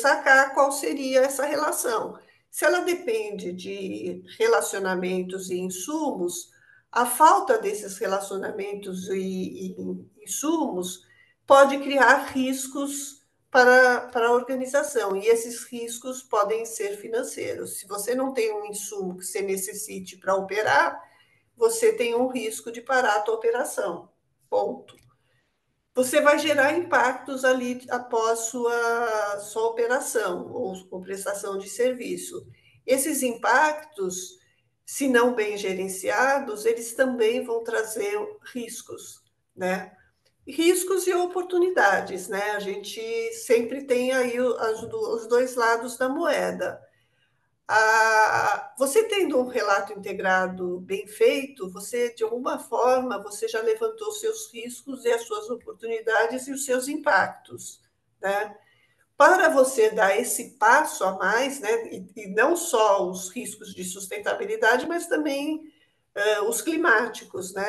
sacar qual seria essa relação. Se ela depende de relacionamentos e insumos, a falta desses relacionamentos e insumos pode criar riscos para a organização, e esses riscos podem ser financeiros. Se você não tem um insumo que você necessite para operar, você tem um risco de parar a tua operação. Ponto. Você vai gerar impactos ali após sua operação ou prestação de serviço. Esses impactos, se não bem gerenciados, eles também vão trazer riscos, né? Riscos e oportunidades, né? A gente sempre tem aí os dois lados da moeda. Você tendo um relato integrado bem feito, você, de alguma forma, você já levantou seus riscos e as suas oportunidades e os seus impactos, né? Para você dar esse passo a mais, né, e não só os riscos de sustentabilidade, mas também os climáticos, né,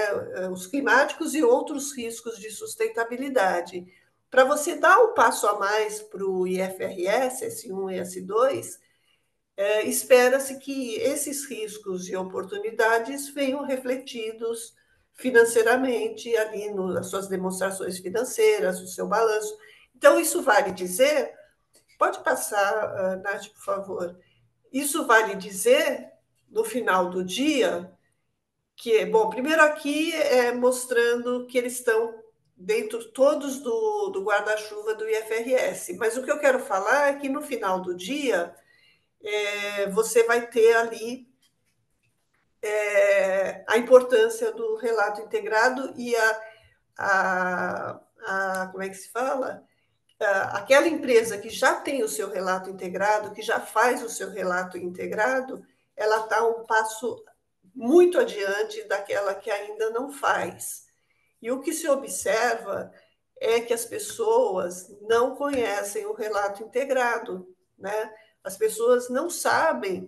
os climáticos e outros riscos de sustentabilidade. Para você dar um passo a mais para o IFRS, S1 e S2, espera-se que esses riscos e oportunidades venham refletidos financeiramente ali nas suas demonstrações financeiras, no seu balanço. Então, isso vale dizer, pode passar, Nath, por favor, isso vale dizer, no final do dia, que, bom, primeiro aqui é mostrando que eles estão dentro todos do guarda-chuva do IFRS, mas o que eu quero falar é que no final do dia, você vai ter ali a importância do relato integrado e como é que se fala? Aquela empresa que já tem o seu relato integrado, que já faz o seu relato integrado, ela está um passo muito adiante daquela que ainda não faz. E o que se observa é que as pessoas não conhecem o relato integrado, né? As pessoas não sabem.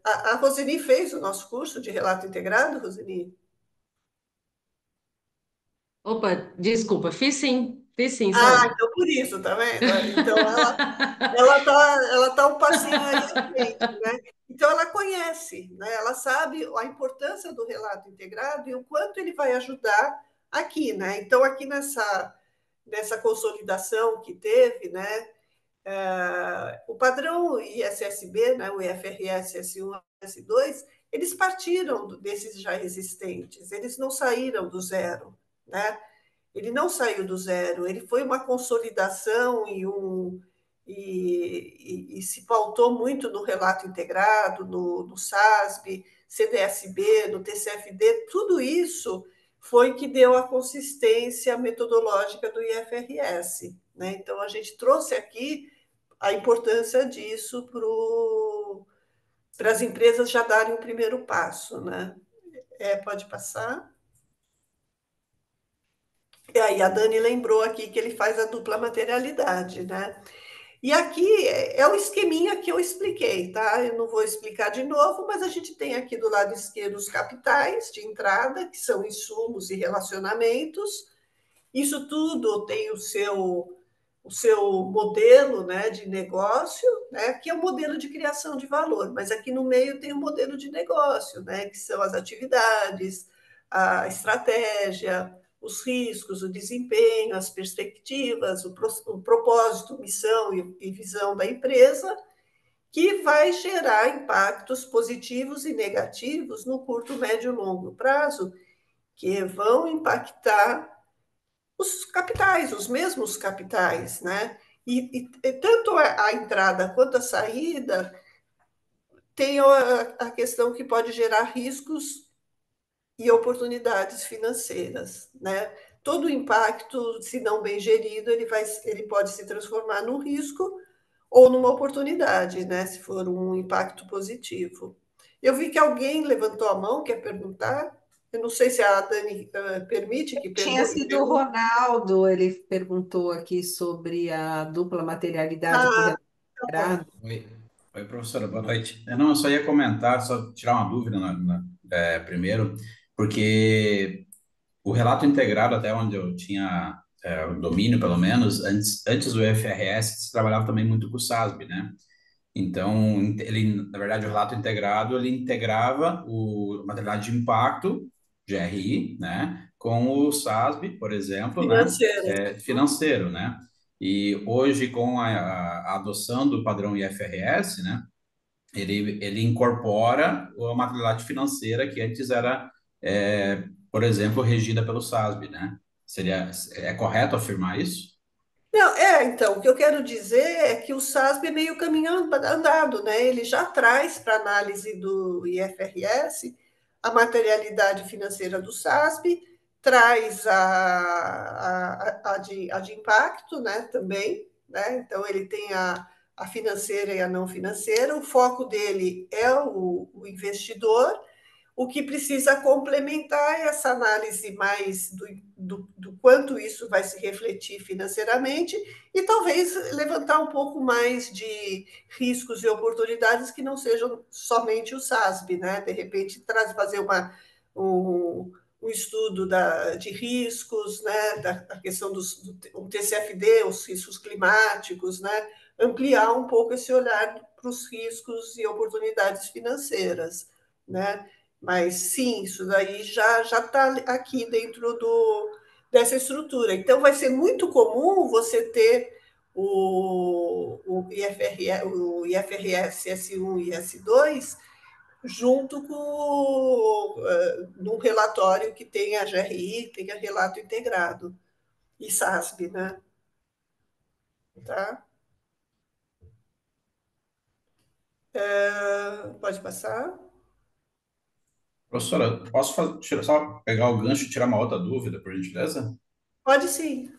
A Roseni fez o nosso curso de relato integrado, Roseni? Opa, desculpa, fiz sim, Sônia. Então por isso, tá vendo? Então ela tá um passinho aí à frente, né? Então ela conhece, né? Ela sabe a importância do relato integrado e o quanto ele vai ajudar aqui, né? Então aqui nessa consolidação que teve, né? O padrão ISSB, né? O IFRS S1, S2, eles partiram desses já existentes, eles não saíram do zero, né? Ele não saiu do zero, ele foi uma consolidação e se pautou muito no relato integrado, no SASB, CDSB, no TCFD, tudo isso foi que deu a consistência metodológica do IFRS, né? Então, a gente trouxe aqui a importância disso para as empresas já darem o primeiro passo, né? Pode passar. E aí a Dani lembrou aqui que ele faz a dupla materialidade, né? E aqui é o esqueminha que eu expliquei, tá? Eu não vou explicar de novo, mas a gente tem aqui do lado esquerdo os capitais de entrada, que são insumos e relacionamentos. Isso tudo tem o seu modelo, né, de negócio, né, que é o modelo de criação de valor, mas aqui no meio tem o modelo de negócio, né, que são as atividades, a estratégia, os riscos, o desempenho, as perspectivas, o propósito, missão e visão da empresa, que vai gerar impactos positivos e negativos no curto, médio e longo prazo, que vão impactar os capitais, os mesmos capitais, né? E tanto a entrada quanto a saída tem a questão que pode gerar riscos e oportunidades financeiras, né? Todo impacto, se não bem gerido, ele pode se transformar num risco ou numa oportunidade, né? Se for um impacto positivo. Eu vi que alguém levantou a mão, quer perguntar? Eu não sei se a Dani permite que Tinha pergunte. sido o Ronaldo, ele perguntou aqui sobre a dupla materialidade com Ah, relato tá bom. integrado. Oi, professora, boa noite. Não, eu só ia comentar, só tirar uma dúvida primeiro, porque o relato integrado, até onde eu tinha o domínio, pelo menos, antes do IFRS, se trabalhava também muito com o SASB, né? Então, ele, na verdade, o relato integrado, ele integrava a materialidade de impacto, GRI, né, com o SASB, por exemplo, né, Financeiro. financeiro, né? E hoje, com a adoção do padrão IFRS, né, ele incorpora a materialidade financeira que antes era, por exemplo, regida pelo SASB, né? É correto afirmar isso? Não, então, o que eu quero dizer é que o SASB é meio caminho andado, né? Ele já traz para análise do IFRS a materialidade financeira do SASB, traz a de impacto, né, também, né? Então, ele tem a financeira e a não financeira. O foco dele é o investidor. O que precisa complementar é essa análise mais do quanto isso vai se refletir financeiramente e talvez levantar um pouco mais de riscos e oportunidades que não sejam somente o SASB, né? De repente, fazer um estudo de riscos, né? Da questão do TCFD, os riscos climáticos, né? Ampliar um pouco esse olhar para os riscos e oportunidades financeiras, né? Mas sim, isso daí já está aqui dentro dessa estrutura. Então, vai ser muito comum você ter o IFRS S1 e S2 junto com num relatório que tenha GRI, tenha relato integrado, e SASB, né? Tá? Pode passar? Professora, posso só pegar o gancho e tirar uma outra dúvida, por gentileza? Pode sim.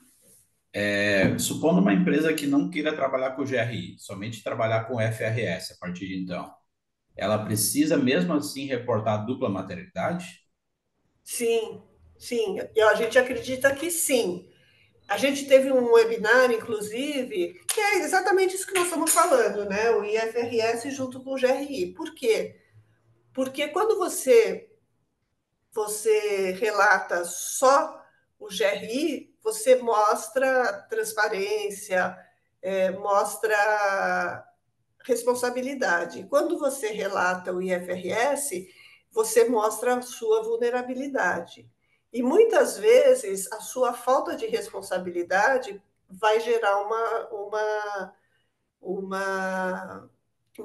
Supondo uma empresa que não queira trabalhar com o GRI, somente trabalhar com o FRS a partir de então, ela precisa mesmo assim reportar dupla materialidade? Sim, sim. E a gente acredita que sim. A gente teve um webinar, inclusive, que é exatamente isso que nós estamos falando, né? O IFRS junto com o GRI. Por quê? Porque quando você relata só o GRI, você mostra transparência, mostra responsabilidade. Quando você relata o IFRS, você mostra a sua vulnerabilidade. E muitas vezes a sua falta de responsabilidade vai gerar uma, uma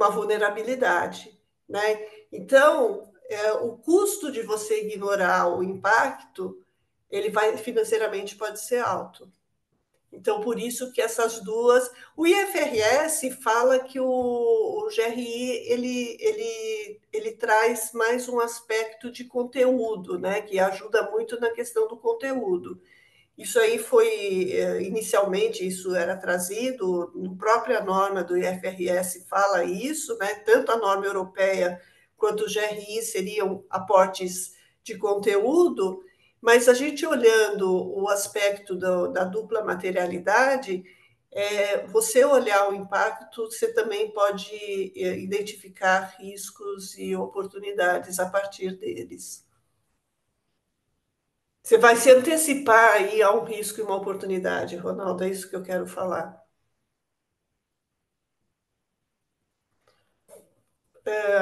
vulnerabilidade, né? Então, o custo de você ignorar o impacto, ele vai financeiramente pode ser alto. Então, por isso que essas duas. O IFRS fala que o GRI ele traz mais um aspecto de conteúdo, né? Que ajuda muito na questão do conteúdo. Isso aí foi, inicialmente, isso era trazido, na própria norma do IFRS fala isso, né? Tanto a norma europeia quanto o GRI seriam aportes de conteúdo, mas a gente olhando o aspecto da dupla materialidade, você olhar o impacto, você também pode identificar riscos e oportunidades a partir deles. Você vai se antecipar aí a um risco e uma oportunidade, Ronaldo, é isso que eu quero falar.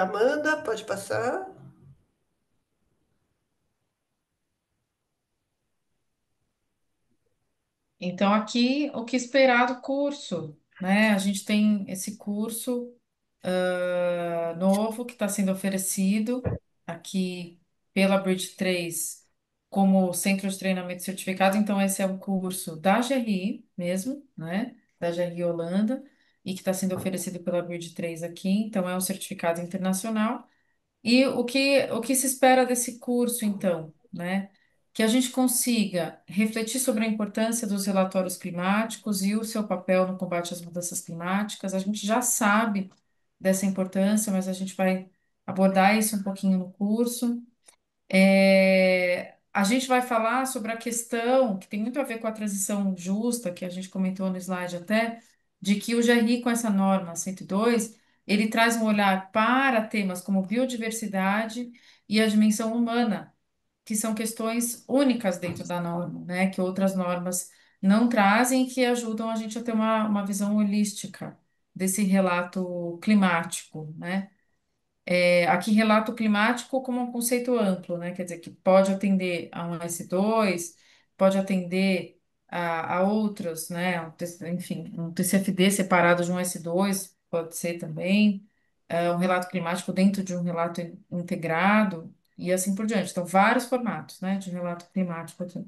Amanda, pode passar? Então, aqui, o que esperar do curso, né? A gente tem esse curso novo que está sendo oferecido aqui pela Bridge 3 como centro de treinamento certificado. Então, esse é um curso da GRI mesmo, né? Da GRI Holanda, e que está sendo oferecido pela Bridge 3 aqui. Então, é um certificado internacional. E o que se espera desse curso, então, né? Que a gente consiga refletir sobre a importância dos relatórios climáticos e o seu papel no combate às mudanças climáticas. A gente já sabe dessa importância, mas a gente vai abordar isso um pouquinho no curso. A gente vai falar sobre a questão que tem muito a ver com a transição justa, que a gente comentou no slide até, de que o GRI, com essa norma 102, ele traz um olhar para temas como biodiversidade e a dimensão humana, que são questões únicas dentro da norma, né? Que outras normas não trazem e que ajudam a gente a ter uma visão holística desse relato climático, né? Aqui relato climático como um conceito amplo, né? Quer dizer, que pode atender a um S2, pode atender a outros, né? Enfim, um TCFD separado de um S2 pode ser também, um relato climático dentro de um relato integrado e assim por diante. Então, vários formatos, né? De relato climático aqui.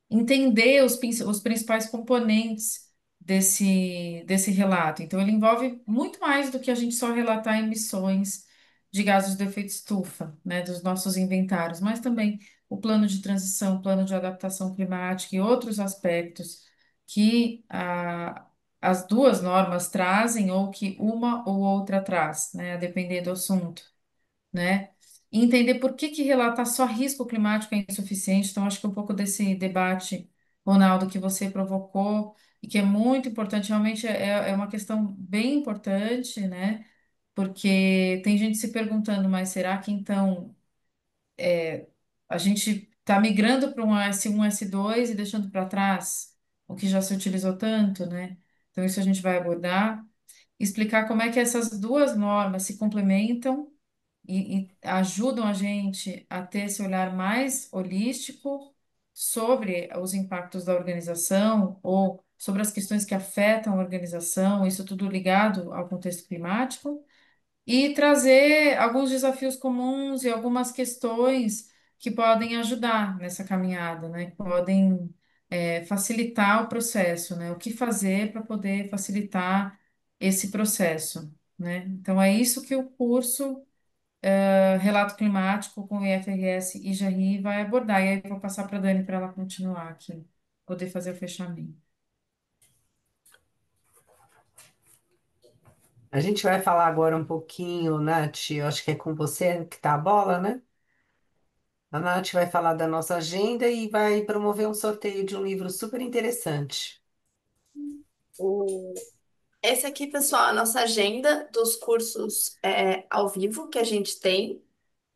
Entender os principais componentes desse relato. Então, ele envolve muito mais do que a gente só relatar emissões de gases de efeito estufa, né, dos nossos inventários, mas também o plano de transição, o plano de adaptação climática e outros aspectos que as duas normas trazem ou que uma ou outra traz, né, a depender do assunto, né? E entender por que que relatar só risco climático é insuficiente. Então, acho que um pouco desse debate, Ronaldo, que você provocou e que é muito importante, realmente é uma questão bem importante, né? Porque tem gente se perguntando, mas será que então a gente está migrando para um S1, S2 e deixando para trás o que já se utilizou tanto, né? Então, isso a gente vai abordar, explicar como é que essas duas normas se complementam e ajudam a gente a ter esse olhar mais holístico sobre os impactos da organização ou sobre as questões que afetam a organização, isso tudo ligado ao contexto climático e trazer alguns desafios comuns e algumas questões que podem ajudar nessa caminhada, né? Que podem facilitar o processo, né? O que fazer para poder facilitar esse processo, né? Então é isso que o curso Relato Climático com IFRS e GRI vai abordar. E aí eu vou passar para a Dani para ela continuar aqui, poder fazer o fechamento. A gente vai falar agora um pouquinho, Nath, eu acho que é com você que tá a bola, né? A Nath vai falar da nossa agenda e vai promover um sorteio de um livro super interessante. Esse aqui, pessoal, é a nossa agenda dos cursos ao vivo que a gente tem,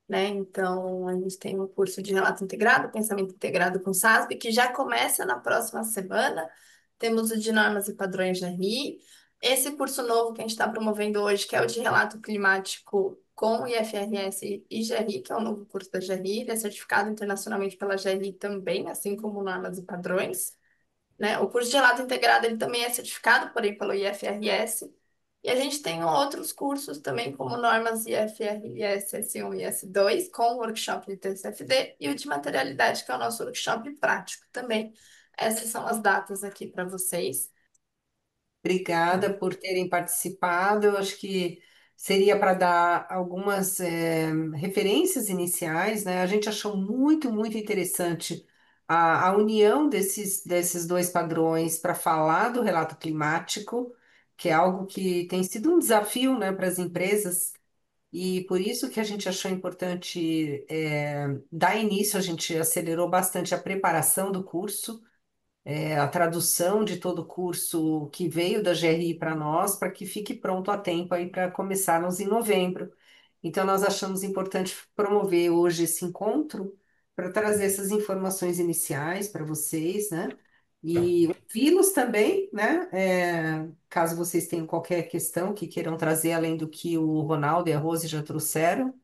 né? Então, a gente tem um curso de relato integrado, pensamento integrado com SASB, que já começa na próxima semana. Temos o de normas e padrões da RI. Esse curso novo que a gente está promovendo hoje, que é o de relato climático com IFRS e GRI, que é o novo curso da GRI, ele é certificado internacionalmente pela GRI também, assim como normas e padrões, né? O curso de relato integrado ele também é certificado, porém pelo IFRS. E a gente tem outros cursos também, como normas IFRS S1 e S2, com o workshop de TCFD, e o de materialidade, que é o nosso workshop prático também. Essas são as datas aqui para vocês. Obrigada por terem participado. Eu acho que seria para dar algumas referências iniciais, né? A gente achou muito, muito interessante a união desses dois padrões para falar do relato climático, que é algo que tem sido um desafio, né, para as empresas. E por isso que a gente achou importante dar início, a gente acelerou bastante a preparação do curso, a tradução de todo o curso que veio da GRI para nós, para que fique pronto a tempo aí para começarmos em novembro. Então, nós achamos importante promover hoje esse encontro para trazer essas informações iniciais para vocês, né? E ouvi-los também, né? Caso vocês tenham qualquer questão que queiram trazer além do que o Ronaldo e a Rose já trouxeram.